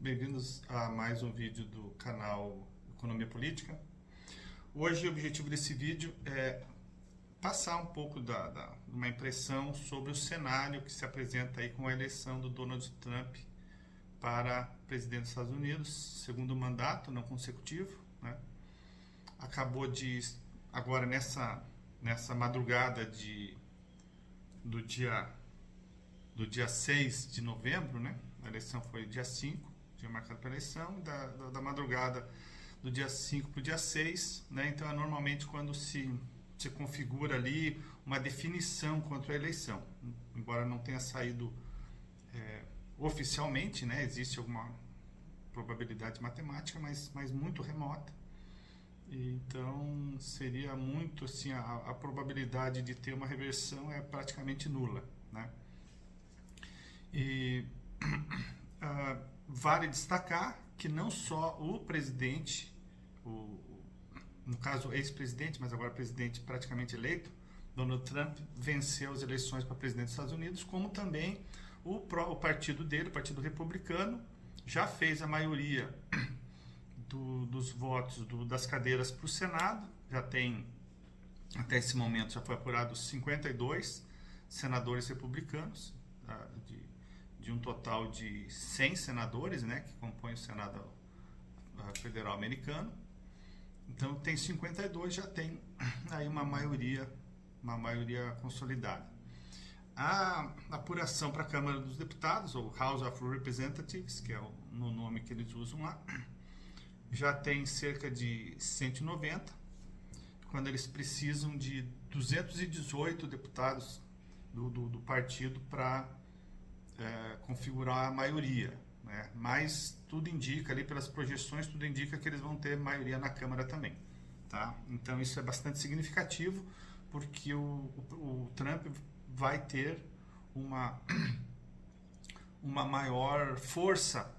bem-vindos a mais um vídeo do canal Economia Política. Hoje o objetivo desse vídeo é passar um pouco de uma impressão sobre o cenário que se apresenta aí com a eleição do Donald Trump para presidente dos Estados Unidos, segundo mandato não consecutivo, né? Acabou de, agora nessa madrugada do dia 6 de novembro, né? A eleição foi dia 5, dia marcado para a eleição, da madrugada do dia 5 para o dia 6, né? Então é normalmente quando se configura ali uma definição quanto à eleição, embora não tenha saído oficialmente, né? Existe alguma probabilidade matemática, mas muito remota. Então seria muito assim, a probabilidade de ter uma reversão é praticamente nula, né? E vale destacar que não só o presidente, no caso ex-presidente, mas agora presidente praticamente eleito, Donald Trump, venceu as eleições para presidente dos Estados Unidos, como também o partido dele, o Partido Republicano, já fez a maioria dos votos das cadeiras para o Senado. Já tem, até esse momento, já foi apurado 52 senadores republicanos, de um total de 100 senadores, né, que compõem o Senado Federal americano. Então tem 52, já tem aí uma maioria consolidada. A apuração para a Câmara dos Deputados, ou House of Representatives, que é o nome que eles usam lá, já tem cerca de 190, quando eles precisam de 218 deputados do partido para configurar a maioria, né? Mas tudo indica ali, pelas projeções, tudo indica que eles vão ter maioria na Câmara também, tá? Então isso é bastante significativo, porque o Trump vai ter uma maior força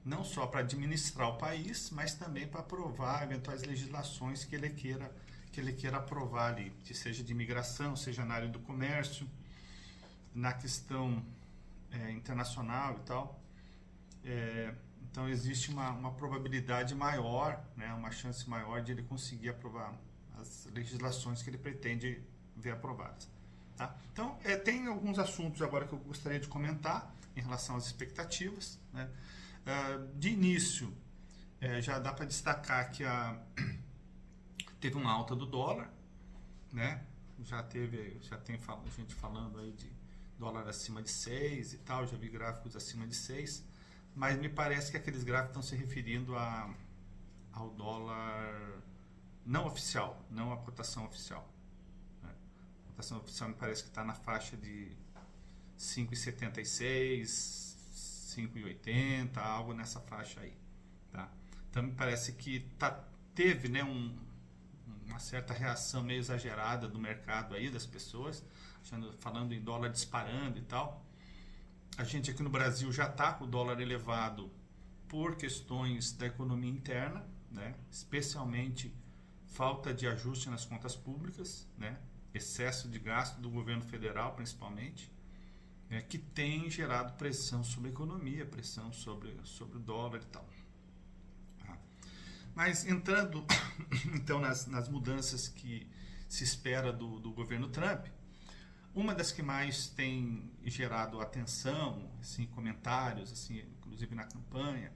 não só para administrar o país, mas também para aprovar eventuais legislações que ele queira aprovar ali, que seja de imigração, seja na área do comércio, na questão internacional e tal. Então existe uma probabilidade maior, né, uma chance maior de ele conseguir aprovar as legislações que ele pretende ver aprovadas, tá? Então tem alguns assuntos agora que eu gostaria de comentar em relação às expectativas, né? De início, já dá para destacar que teve uma alta do dólar, né? Já tem gente falando aí de dólar acima de 6 e tal, já vi gráficos acima de 6, mas me parece que aqueles gráficos estão se referindo ao dólar não oficial, não a cotação oficial, né? A cotação oficial me parece que está na faixa de 5,76, 5,80, algo nessa faixa aí, tá? Então me parece que teve, né, uma certa reação meio exagerada do mercado aí, das pessoas, falando em dólar disparando e tal. A gente aqui no Brasil já está com o dólar elevado por questões da economia interna, né? Especialmente falta de ajuste nas contas públicas, né? Excesso de gasto do governo federal, principalmente, que tem gerado pressão sobre a economia, pressão sobre o dólar e tal. Mas entrando então nas mudanças que se espera do governo Trump, uma das que mais tem gerado atenção, assim, comentários, assim, inclusive na campanha,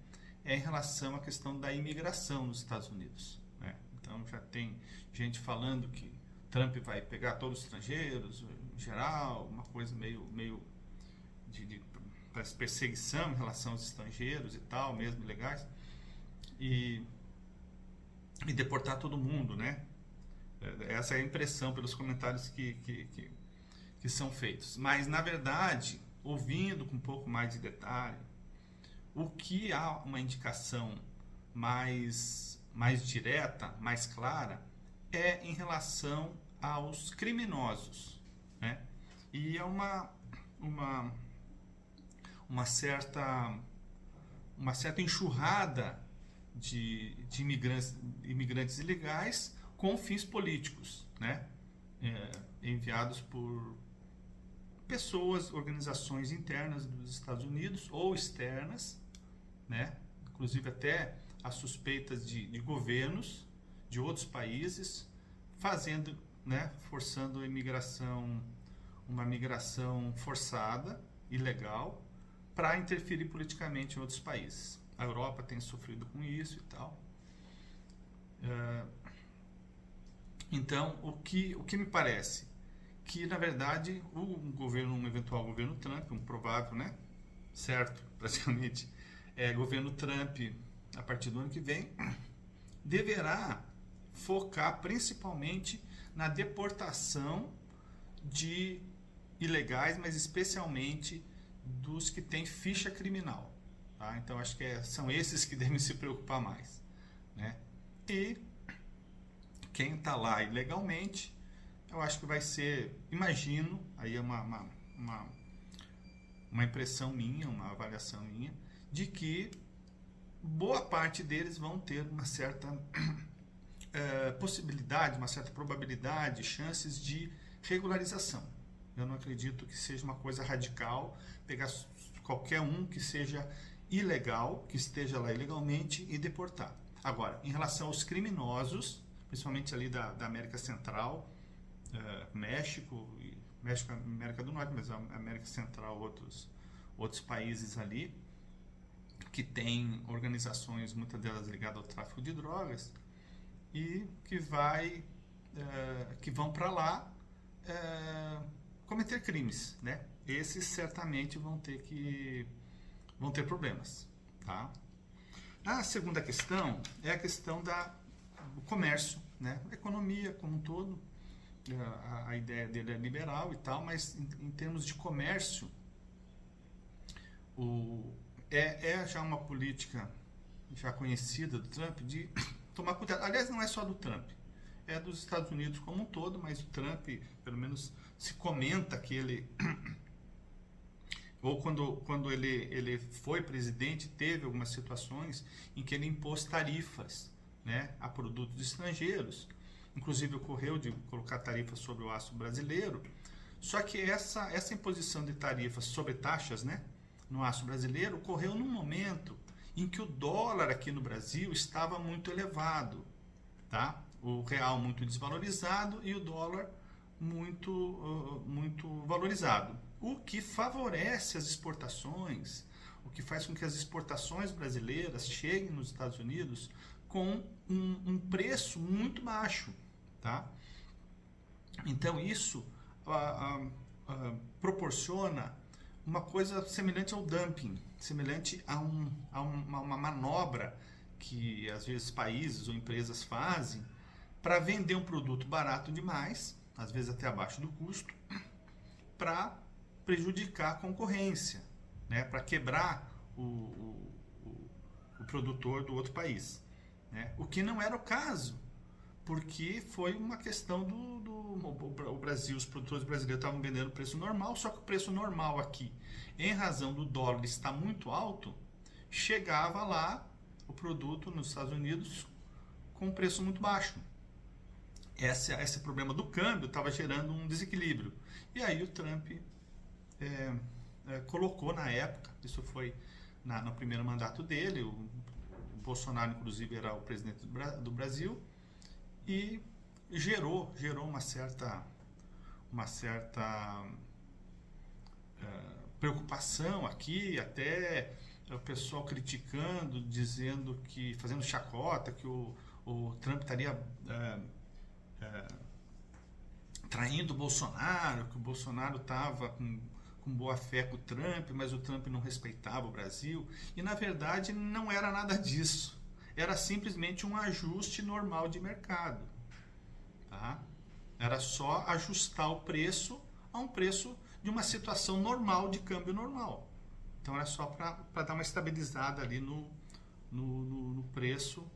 é em relação à questão da imigração nos Estados Unidos, né? Então já tem gente falando que Trump vai pegar todos os estrangeiros, em geral, uma coisa meio de perseguição em relação aos estrangeiros e tal, mesmo ilegais, e deportar todo mundo, né? Essa é a impressão pelos comentários que são feitos. Mas, na verdade, ouvindo com um pouco mais de detalhe, o que há uma indicação mais direta, mais clara, é em relação aos criminosos, né? E é uma certa enxurrada de imigrantes ilegais com fins políticos, né? Enviados por pessoas, organizações internas dos Estados Unidos ou externas, né, inclusive até as suspeitas de governos de outros países fazendo, né, forçando a imigração, uma migração forçada, ilegal, para interferir politicamente em outros países. A Europa tem sofrido com isso e tal. Então, o que me parece? Que, na verdade, um eventual governo Trump, um provável, né, certo, praticamente, governo Trump, a partir do ano que vem, deverá focar principalmente na deportação de ilegais, mas especialmente dos que têm ficha criminal. Tá? Então, acho que são esses que devem se preocupar mais. Né? E quem está lá ilegalmente, eu acho que vai ser, imagino, aí é uma impressão minha, uma avaliação minha, de que boa parte deles vão ter uma certa possibilidade, uma certa probabilidade, chances de regularização. Eu não acredito que seja uma coisa radical pegar qualquer um que seja ilegal, que esteja lá ilegalmente e deportar. Agora, em relação aos criminosos, principalmente ali da América Central, México, América do Norte, mas a América Central, outros países ali, que tem organizações, muitas delas ligadas ao tráfico de drogas, e que vão para lá cometer crimes, né? Esses certamente vão ter problemas, tá? A segunda questão é a questão do comércio, né? A economia como um todo, a ideia dele é liberal e tal, mas em termos de comércio, já uma política já conhecida do Trump de tomar cuidado. Aliás, não é só do Trump, é dos Estados Unidos como um todo, mas o Trump, pelo menos se comenta que ele, ou quando ele foi presidente, teve algumas situações em que ele impôs tarifas, né, a produtos estrangeiros. Inclusive ocorreu de colocar tarifas sobre o aço brasileiro. Só que essa imposição de tarifas sobre taxas, né, no aço brasileiro ocorreu num momento em que o dólar aqui no Brasil estava muito elevado, tá? O real muito desvalorizado e o dólar muito valorizado, o que favorece as exportações, o que faz com que as exportações brasileiras cheguem nos Estados Unidos com um preço muito baixo, tá? Então isso proporciona uma coisa semelhante ao dumping, semelhante a uma manobra que às vezes países ou empresas fazem para vender um produto barato demais, às vezes até abaixo do custo, para prejudicar a concorrência, né? Para quebrar o produtor do outro país. Né? O que não era o caso, porque foi uma questão o Brasil, os produtores brasileiros estavam vendendo preço normal, só que o preço normal aqui, em razão do dólar estar muito alto, chegava lá o produto nos Estados Unidos com um preço muito baixo. Esse problema do câmbio estava gerando um desequilíbrio. E aí o Trump colocou na época, isso foi no primeiro mandato dele, o Bolsonaro inclusive era o presidente do Brasil, e gerou uma certa preocupação aqui, até o pessoal criticando, dizendo fazendo chacota, que o Trump estaria traindo o Bolsonaro, que o Bolsonaro estava com boa fé com o Trump, mas o Trump não respeitava o Brasil, e na verdade não era nada disso, era simplesmente um ajuste normal de mercado, tá? Era só ajustar o preço a um preço de uma situação normal de câmbio normal. Então era só para dar uma estabilizada ali no preço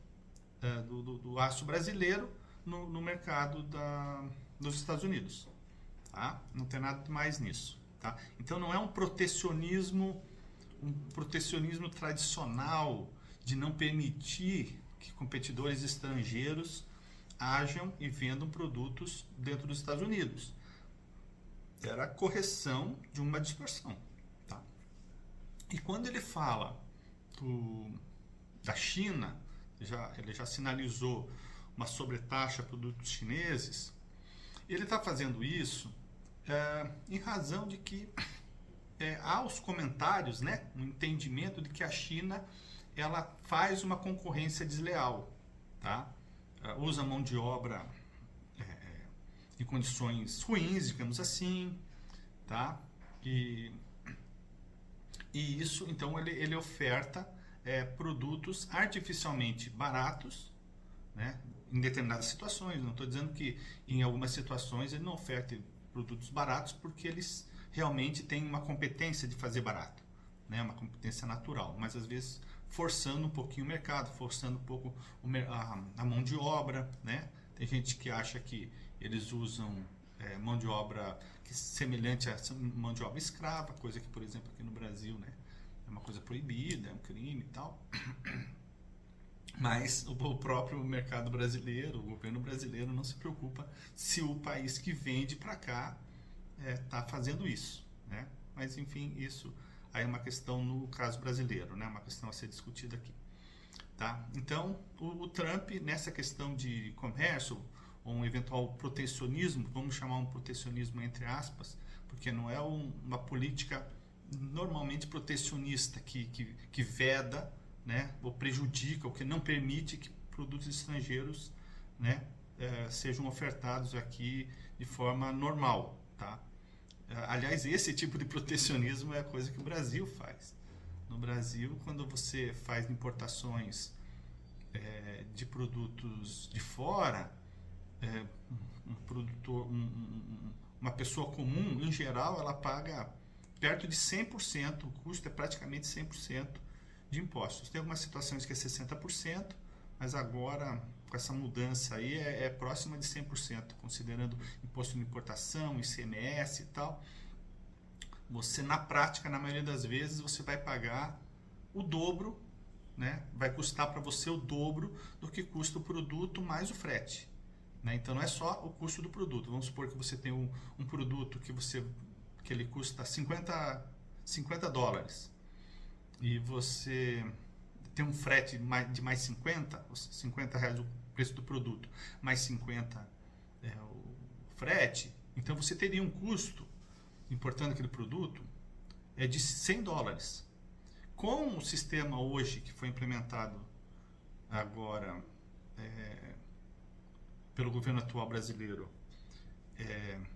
do aço brasileiro no mercado dos Estados Unidos, tá? Não tem nada mais nisso, tá? Então não é um protecionismo tradicional de não permitir que competidores estrangeiros ajam e vendam produtos dentro dos Estados Unidos. Era a correção de uma distorção, tá? E quando ele fala da China, ele já sinalizou uma sobretaxa a produtos chineses. Ele está fazendo isso em razão de que há os comentários, né, um entendimento de que a China ela faz uma concorrência desleal, tá? Usa mão de obra em condições ruins, digamos assim, tá? E isso, então, ele oferta produtos artificialmente baratos, né? Em determinadas situações. Não estou dizendo que em algumas situações ele não oferta produtos baratos, porque eles realmente têm uma competência de fazer barato, né? Uma competência natural, mas às vezes forçando um pouquinho o mercado, forçando um pouco a mão de obra, né? Tem gente que acha que eles usam mão de obra semelhante a mão de obra escrava, coisa que, por exemplo, aqui no Brasil, né, é uma coisa proibida, é um crime e tal. Mas o próprio mercado brasileiro, o governo brasileiro não se preocupa se o país que vende para cá está fazendo isso, né? Mas enfim, isso aí é uma questão no caso brasileiro, né? Uma questão a ser discutida aqui, tá? Então, o Trump, nessa questão de comércio, ou um eventual protecionismo, vamos chamar um protecionismo entre aspas, porque não é uma política normalmente protecionista que veda, né, ou prejudica, ou que não permite que produtos estrangeiros, né, sejam ofertados aqui de forma normal, tá? Aliás, esse tipo de protecionismo é a coisa que o Brasil faz. No Brasil, quando você faz importações de produtos de fora, uma pessoa comum, em geral, ela paga perto de 100%, o custo é praticamente 100% de impostos. Tem algumas situações que é 60%, mas agora, com essa mudança aí, é próxima de 100%, considerando imposto de importação, ICMS e tal. Você, na prática, na maioria das vezes, você vai pagar o dobro, né? Vai custar para você o dobro do que custa o produto mais o frete. Né? Então, não é só o custo do produto. Vamos supor que você tem um produto que ele custa 50 dólares e você tem um frete de mais 50 reais o preço do produto, mais 50 o frete, então você teria um custo importando aquele produto de 100 dólares. Com o sistema hoje que foi implementado agora pelo governo atual brasileiro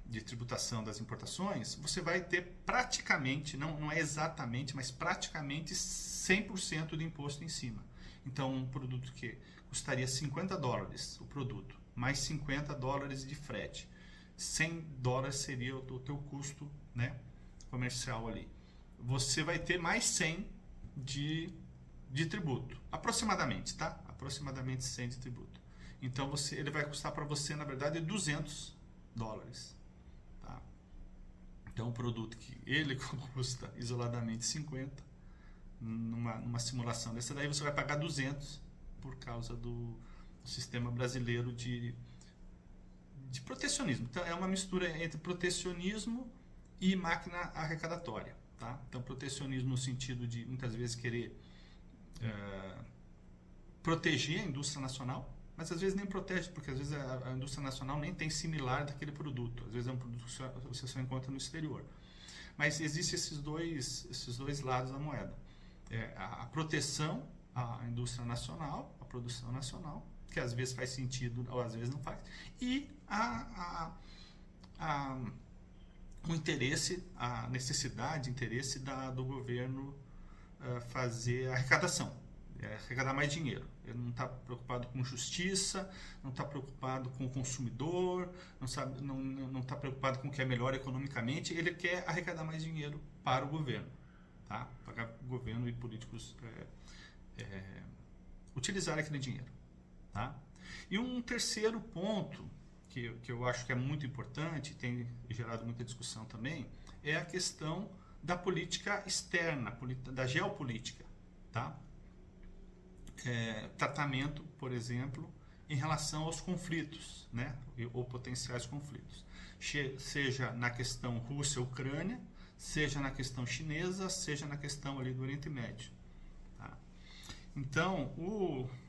de tributação das importações, você vai ter praticamente, não é exatamente, mas praticamente 100% de imposto em cima. Então, um produto que custaria 50 dólares, o produto, mais 50 dólares de frete, 100 dólares seria o teu custo, né, comercial ali. Você vai ter mais 100 de tributo, aproximadamente, tá? Aproximadamente 100 de tributo. Então, ele vai custar para você, na verdade, 200 dólares. Tá? Então, um produto que ele custa isoladamente 50, numa simulação dessa daí, você vai pagar 200 por causa do sistema brasileiro de protecionismo. Então, é uma mistura entre protecionismo e máquina arrecadatória. Tá? Então, protecionismo no sentido de, muitas vezes, querer proteger a indústria nacional, mas às vezes nem protege, porque às vezes a indústria nacional nem tem similar daquele produto. Às vezes é um produto que você só encontra no exterior. Mas existem esses dois lados da moeda. A proteção à indústria nacional, à produção nacional, que às vezes faz sentido ou às vezes não faz, e o interesse, a necessidade, interesse do governo fazer a arrecadação, arrecadar mais dinheiro. Ele não está preocupado com justiça, não está preocupado com o consumidor, não está preocupado com o que é melhor economicamente, ele quer arrecadar mais dinheiro para o governo, tá? Para o governo e políticos utilizar aquele dinheiro. Tá? E um terceiro ponto que eu acho que é muito importante, tem gerado muita discussão também, é a questão da política externa, da geopolítica. Tá? Tratamento, por exemplo, em relação aos conflitos, né? Ou potenciais conflitos. Seja na questão Rússia-Ucrânia, seja na questão chinesa, seja na questão ali do Oriente Médio. Tá? Então,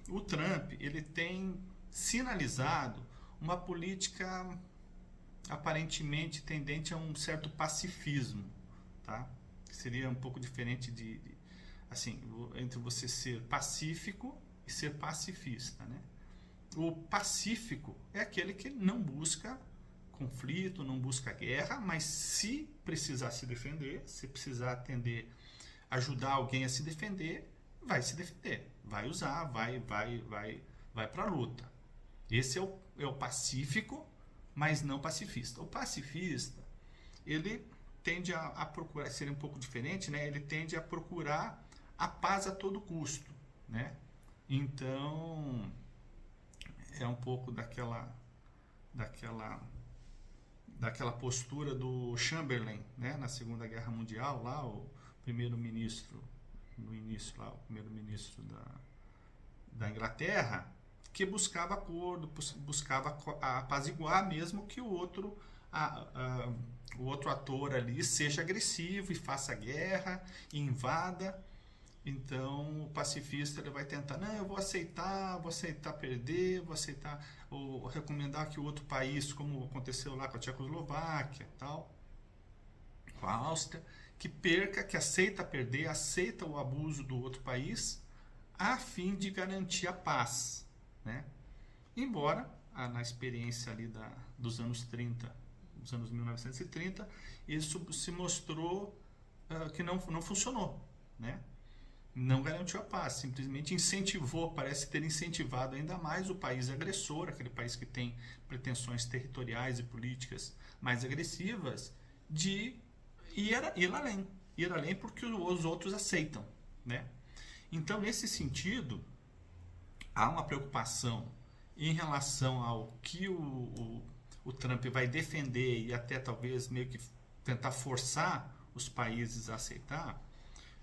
o Trump, ele tem sinalizado uma política aparentemente tendente a um certo pacifismo, tá? Que seria um pouco diferente assim, entre você ser pacífico e ser pacifista, né? O pacífico é aquele que não busca conflito, não busca guerra, mas se precisar se defender, se precisar ajudar alguém a se defender, vai se defender, vai usar, vai para a luta. Esse é o pacífico, mas não pacifista. O pacifista, ele tende a procurar, seria um pouco diferente, né? Ele tende a procurar a paz a todo custo, né? Então, é um pouco daquela postura do Chamberlain, né? Na Segunda Guerra Mundial, lá o primeiro-ministro, no início lá, o primeiro-ministro da Inglaterra, que buscava acordo, buscava apaziguar mesmo que o outro ator ali seja agressivo e faça guerra, e invada. Então o pacifista ele vai tentar, não, eu vou aceitar perder, vou aceitar, ou recomendar que o outro país, como aconteceu lá com a Tchecoslováquia, tal, com a Áustria, que perca, que aceita perder, aceita o abuso do outro país, a fim de garantir a paz, né? Embora na experiência ali dos anos 30, dos anos 1930, isso se mostrou que não funcionou, né? Não garantiu a paz, simplesmente incentivou, parece ter incentivado ainda mais o país agressor, aquele país que tem pretensões territoriais e políticas mais agressivas, de ir além porque os outros aceitam, né? Então, nesse sentido, há uma preocupação em relação ao que o Trump vai defender e até talvez meio que tentar forçar os países a aceitar,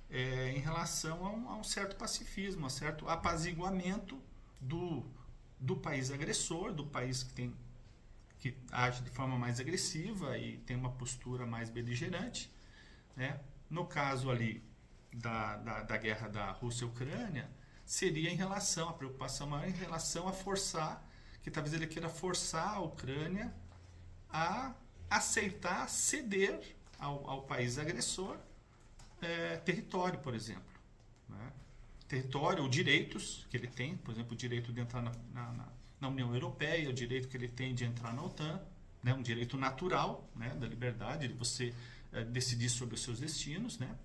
em relação a um certo pacifismo, a um certo apaziguamento do país agressor, do país que age de forma mais agressiva e tem uma postura mais beligerante, né? No caso ali da guerra da Rússia-Ucrânia, seria a preocupação maior em relação a forçar, que talvez ele queira forçar a Ucrânia a aceitar ceder ao país agressor território, por exemplo, né? Território ou direitos que ele tem, por exemplo, o direito de entrar na União Europeia, o direito que ele tem de entrar na OTAN, né? Um direito natural, né? Da liberdade de você decidir sobre os seus destinos, né?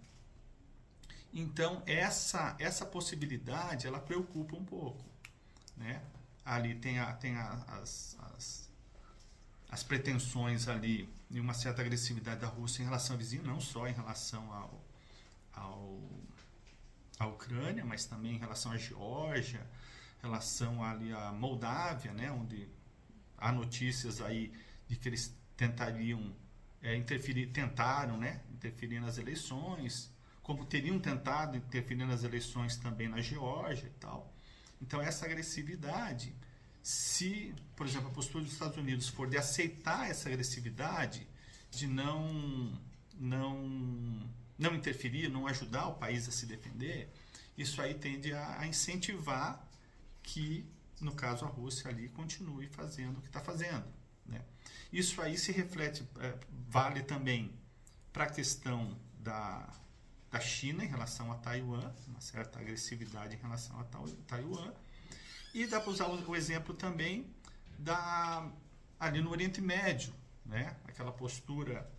Então, essa possibilidade, ela preocupa um pouco, né? Ali tem as pretensões ali de uma certa agressividade da Rússia em relação ao vizinho, não só em relação à Ucrânia, mas também em relação à Geórgia, em relação ali à Moldávia, né? Onde há notícias aí de que eles tentaram, né? Interferir nas eleições, como teriam tentado interferir nas eleições também na Geórgia e tal. Então, essa agressividade, se, por exemplo, a postura dos Estados Unidos for de aceitar essa agressividade, de não interferir, não ajudar o país a se defender, isso aí tende a incentivar que, no caso, a Rússia ali continue fazendo o que está fazendo, né? Isso aí se reflete, vale também para a questão da China em relação a Taiwan, uma certa agressividade em relação a Taiwan, e dá para usar o exemplo também ali no Oriente Médio, né? Aquela postura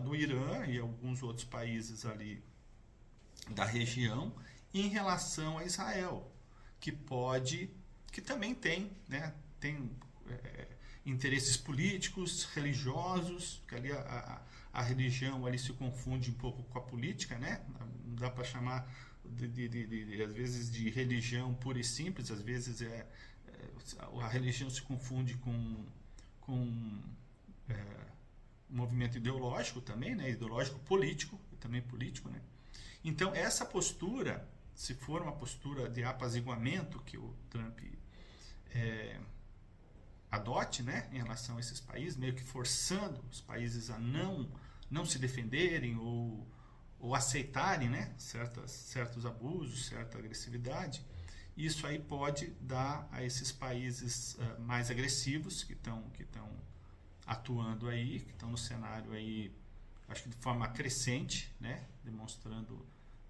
do Irã e alguns outros países ali da região em relação a Israel, que também tem, né? Tem interesses políticos, religiosos, que ali a religião ali se confunde um pouco com a política, né? Não dá para chamar às vezes de religião pura e simples, às vezes a religião se confunde com movimento ideológico também, né? Ideológico político, e também político, né? Então, essa postura, se for uma postura de apaziguamento que o Trump adote, né, em relação a esses países, meio que forçando os países a não se defenderem ou ou aceitarem, né, certos abusos, certa agressividade, isso aí pode dar a esses países mais agressivos que estão atuando aí, que estão no cenário aí, acho que de forma crescente, né,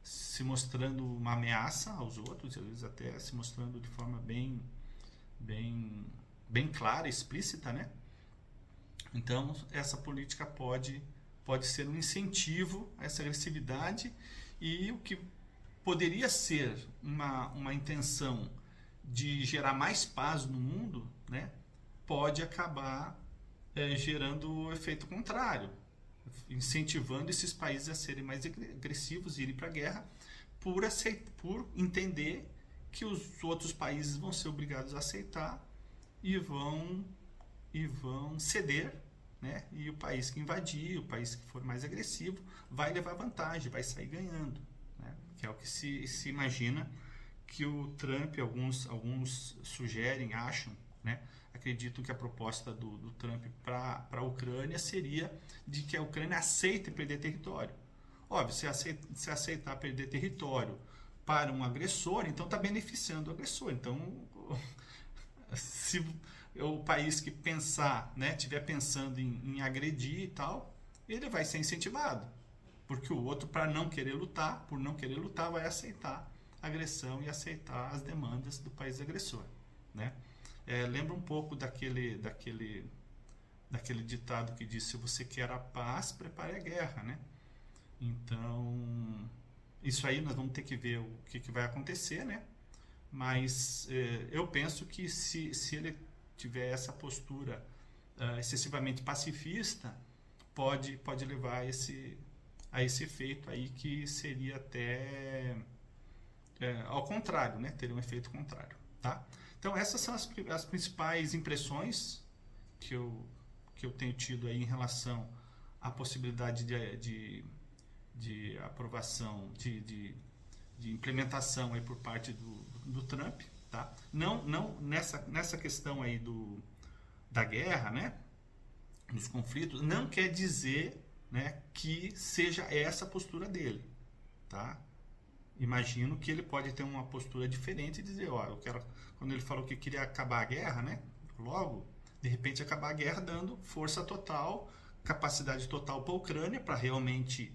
se mostrando uma ameaça aos outros, às vezes até se mostrando de forma bem clara, explícita, né? Então, essa política pode ser um incentivo a essa agressividade, e o que poderia ser uma intenção de gerar mais paz no mundo, né, pode acabar gerando o efeito contrário, incentivando esses países a serem mais agressivos e irem para a guerra por entender que os outros países vão ser obrigados a aceitar e vão ceder, né? E o país que invadir, o país que for mais agressivo, vai levar vantagem, vai sair ganhando, né? Que é o que se imagina que o Trump, alguns sugerem, acham, né? Acredito que a proposta do Trump para a Ucrânia seria de que a Ucrânia aceite perder território. Óbvio, se aceitar perder território para um agressor, então está beneficiando o agressor. Então, se o país que pensar, né, estiver pensando em agredir e tal, ele vai ser incentivado. Porque o outro, por não querer lutar, vai aceitar a agressão e aceitar as demandas do país agressor, né? Lembra um pouco daquele ditado que diz: se você quer a paz, prepare a guerra, né? Então, isso aí nós vamos ter que ver o que vai acontecer, né? Mas eu penso que se ele tiver essa postura excessivamente pacifista, pode levar a esse efeito aí, que seria até ao contrário, né? Teria um efeito contrário, tá? Então, essas são as principais impressões que eu tenho tido aí em relação à possibilidade de aprovação, de implementação aí por parte do Trump, tá? Não nessa questão aí da guerra, né? Dos conflitos, não quer dizer, né, que seja essa a postura dele, tá? Imagino que ele pode ter uma postura diferente e dizer, ó, quando ele falou que queria acabar a guerra, né? Logo, de repente, acabar a guerra dando força total, capacidade total para a Ucrânia, para realmente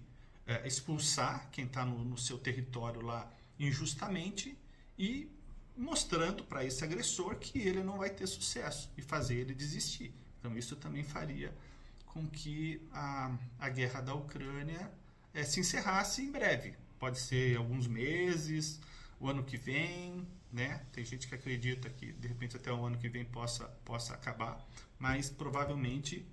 expulsar quem está no seu território lá injustamente, e mostrando para esse agressor que ele não vai ter sucesso e fazer ele desistir. Então, isso também faria com que a guerra da Ucrânia se encerrasse em breve. Pode ser alguns meses, o ano que vem, né? Tem gente que acredita que de repente até o ano que vem possa acabar, mas provavelmente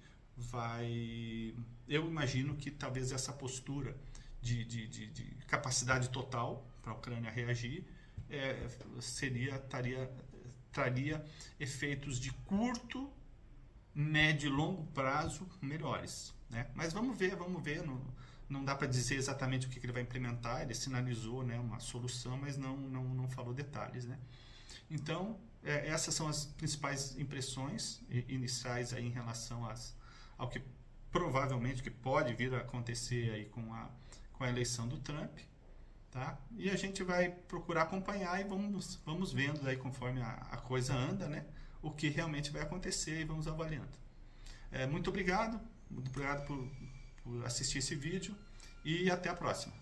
eu imagino que talvez essa postura de capacidade total para a Ucrânia reagir traria efeitos de curto, médio e longo prazo melhores, né? Mas vamos ver, não dá para dizer exatamente o que ele vai implementar. Ele sinalizou, né, uma solução, mas não falou detalhes, né? Então, essas são as principais impressões iniciais aí em relação ao que provavelmente que pode vir a acontecer aí com a eleição do Trump, tá? E a gente vai procurar acompanhar e vamos vendo aí, conforme a coisa anda, né, o que realmente vai acontecer, e vamos avaliando. Muito obrigado por assistir esse vídeo, e até a próxima.